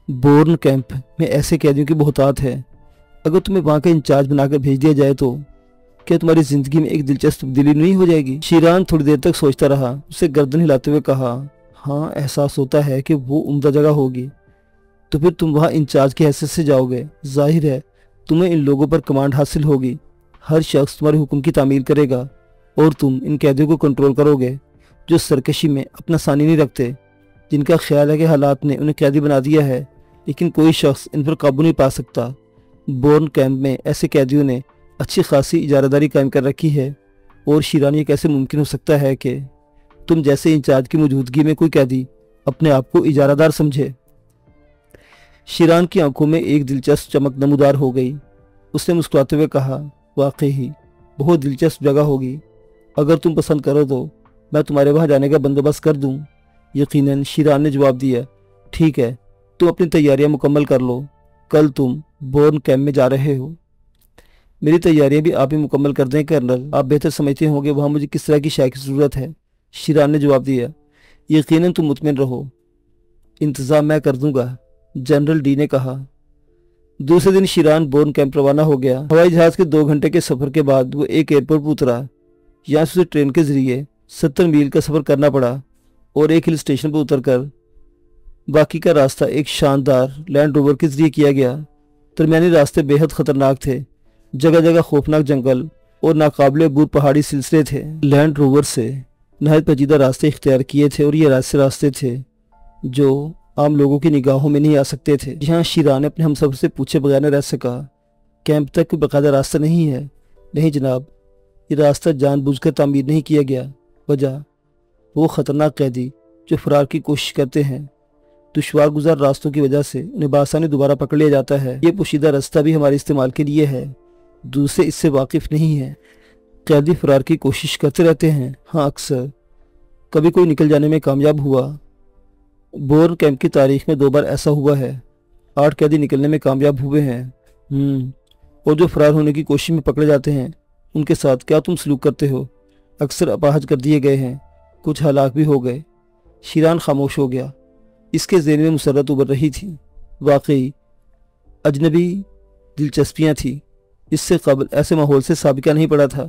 بورن کیمپ میں ایسے قیدیوں کی بہتات ہے۔ اگر تمہیں وہاں کا انچارج بنا کر بھیج دیا جائے تو کیا تمہاری زندگی میں ایک دلچسپ تبدیلی نہیں ہو جائے گی؟ شیران تھوڑی دیر تک سوچتا رہا۔ اسے گردن ہلاتے ہوئے کہا، ہاں، احساس ہوتا ہے کہ وہ عمدہ جگہ ہوگی۔ تو پھر تم وہاں انچارج کی حیثیت سے جاؤ گے۔ ظاہر ہے تمہیں ان لوگوں پر کمانڈ حاصل ہوگی۔ ہر شخص تمہارے حکم کی تعمیل کرے گا اور تم ان قیدیوں کو کنٹرول کرو گے جو سرکشی میں اپنا ثانی نہیں رکھتے، جن کا خیال ہے کہ حالات نے انہیں قیدی بنا دیا ہے لیکن کوئی شخص ان پر قابو نہیں پا سکتا۔ بورن کیمپ میں ایسے قیدیوں نے اچھی خاصی اجارہ داری قائم کر رکھی ہے، اور شیران، یہ کیسے ممکن ہو سکتا ہے کہ تم جیسے انچارج کی موجودگی میں کوئی قیدی اپنے آپ کو اجارہ دار سمجھے؟ شیران کی آنکھوں میں ایک دلچسپ چمک نمودار ہو گئی۔ اس نے مسکراتے ہوئے کہا، واقعی بہت دلچسپ جگہ ہوگی۔ اگر تم پسند کرو تو میں تمہارے وہاں جانے کا بندوبست کر دوں۔ یقیناً، شیران نے جواب دیا۔ ٹھیک ہے، تم اپنی تیاریاں مکمل کر لو۔ کل تم بورن کیمپ میں جا رہے ہو۔ میری تیاریاں بھی آپ ہی مکمل کر دیں کرنل۔ آپ بہتر سمجھتے ہوں گے وہاں مجھے کس طرح کی شے کی ضرورت ہے۔ شیران نے جواب دیا۔ یقیناً تم مطمئن رہو، انتظام میں کر دوں گا، جنرل ڈی نے کہا۔ دوسرے دن شیران بورن کیمپ روانہ ہو گیا۔ ہوائی جہاز کے 2 گھنٹے کے سفر کے بعد وہ ایک ایئرپورٹ پر اترا۔ یہاں سے اسے ٹرین کے ذریعے 70 میل کا سفر کرنا پڑا اور ایک ہل اسٹیشن پر اتر کر باقی کا راستہ ایک شاندار لینڈ روور کے ذریعے کیا گیا۔ درمیانی راستے بے حد خطرناک تھے، جگہ جگہ خوفناک جنگل اور ناقابل عبور پہاڑی سلسلے تھے۔ لینڈ روور سے نہایت پیچیدہ راستے اختیار کیے تھے اور یہ راستے تھے جو عام لوگوں کی نگاہوں میں نہیں آ سکتے تھے۔ جہاں شیران اپنے ہمسفر سے پوچھے بغیر نہ رہ سکا۔ کیمپ تک کوئی باقاعدہ راستہ نہیں ہے؟ نہیں جناب، یہ راستہ جان بوجھ کر تعمیر نہیں کیا گیا۔ وجہ، وہ خطرناک قیدی جو فرار کی کوشش کرتے ہیں، دشوار گزار راستوں کی وجہ سے انہیں بآسانی دوبارہ پکڑ لیا جاتا ہے۔ یہ پوشیدہ راستہ بھی ہمارے استعمال کے لیے ہے، دوسرے اس سے واقف نہیں ہیں۔ قیدی فرار کی کوشش کرتے رہتے ہیں۔ ہاں، اکثر کبھی کوئی نکل جانے میں کامیاب ہوا۔ بورن کیمپ کی تاریخ میں 2 بار ایسا ہوا ہے۔ 8 قیدی نکلنے میں کامیاب ہوئے ہیں۔ اور جو فرار ہونے کی کوشش میں پکڑے جاتے ہیں ان کے ساتھ کیا تم سلوک کرتے ہو؟ اکثر اپاہج کر دیے گئے ہیں، کچھ ہلاک بھی ہو گئے۔ شیران خاموش ہو گیا۔ اس کے ذہن میں مسرت ابھر رہی تھی۔ واقعی اجنبی دلچسپیاں تھیں۔ اس سے قبل ایسے ماحول سے سابقہ نہیں پڑا تھا۔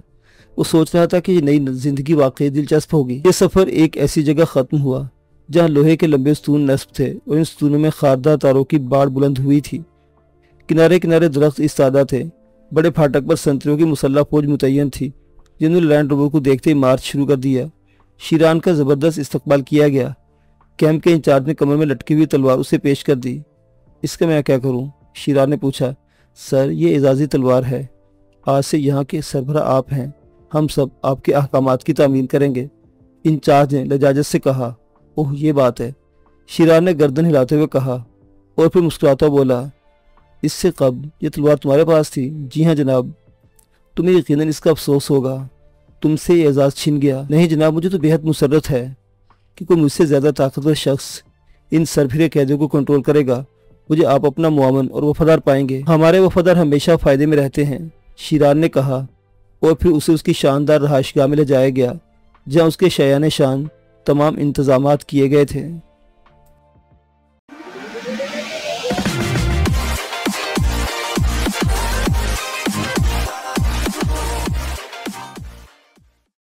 وہ سوچ رہا تھا کہ یہ نئی زندگی واقعی دلچسپ ہوگی۔ یہ سفر ایک ایسی جگہ ختم ہوا जहां लोहे के लंबे स्तून नस्ब थे और इन स्तूनों में खारदार तारों की बाड़ बुलंद हुई थी। किनारे किनारे दरख्त इस्तादा थे। बड़े फाटक पर संतरियों की मुसल्लह फौज मुतय्यन थी, जिन्होंने लैंड रोवर को देखते ही मार्च शुरू कर दिया। शीरान का ज़बरदस्त इस्तकबाल किया गया। कैंप के इंचार्ज ने कमर में लटकी हुई तलवार उसे पेश कर दी। इसका मैं क्या करूं? शीरान ने पूछा। सर, ये एजाज़ी तलवार है। आज से यहाँ के सरबराह आप हैं। हम सब आपके अहकामात की तामील करेंगे। इंचार्ज ने लजाजत से कहा। ओह, ये बात है। शीरान ने गर्दन हिलाते हुए कहा और फिर मुस्कुराता बोला, इससे कब ये तलवार तुम्हारे पास थी? जी हाँ जनाब। तुम्हें यकीनन इसका अफसोस होगा, तुमसे ये एजाज़ छिन गया। नहीं जनाब, मुझे तो बेहद मुसर्रत है कि कोई मुझसे ज़्यादा ताकतवर शख्स इन सरफिरे कैदियों को कंट्रोल करेगा। मुझे आप अपना मुआवन और वफादार पाएंगे। हमारे वफादार हमेशा फ़ायदे में रहते हैं, शीरान ने कहा और फिर उसे उसकी शानदार रहायशगाह में ले जाया गया, जहाँ उसके शयान शान तमाम इंतज़ामात किए गए थे।